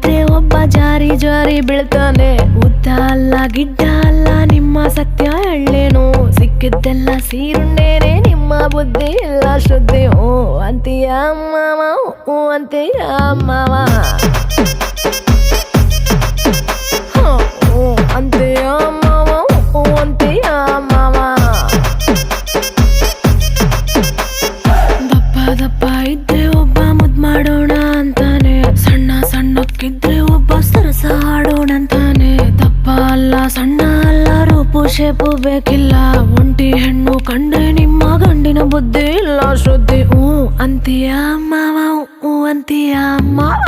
ಇದ್ರೆ ಒಬ್ಬ ಜಾರಿ ಜಾರಿ ಬೀಳ್ತಾನೆ. ಉದ್ದ ಅಲ್ಲ ಗಿಡ್ಡ ಅಲ್ಲ ನಿಮ್ಮ ಸತ್ಯ ಹೇಳೇನು, ಸಿಕ್ಕಿದ್ದೆಲ್ಲ ಸೀರುಂಡೇನೆ ನಿಮ್ಮ ಬುದ್ಧಿ ಇಲ್ಲ ಶುದ್ಧಿ. ಹ್ಞೂ ಅಂತೀಯ ಮಾವ, ಹ್ಞೂ ಅಂತೀಯ ಮಾವ, ಹ್ಞೂ ಅಂತೀಯ ಮಾವ, ಹ್ಞೂ ಅಂತೀಯ ಮಾವ. ದಪ್ಪ ದಪ್ಪ ಇದ್ರೆ ಒಬ್ಬ ಮುದ್ ಮಾಡೋಣ ಅಂತಾನೆ, ಸಣ್ಣ ಸಣ್ಣಕ್ಕಿದ್ರೆ ಒಬ್ಬ ಸರಸ ಹಾಡೋಣ ಅಂತಾನೆ. ದಪ್ಪ ಅಲ್ಲ ಸಣ್ಣ ಅಲ್ಲ ರೂಪು ಶೇಪು ಬೇಕಿಲ್ಲ, ಒಂಟಿ ಹೆಣ್ಣು ಕಂಡ್ರೆ ನಿಮ್ಮ ಗಂಡಿನ ಬುದ್ಧಿ ಇಲ್ಲ ಶುದ್ಧಿ. ಹ್ಞೂ ಅಂತೀಯ ಮಾವ, ಹ್ಞೂ ಅಂತೀಯ ಮಾವ.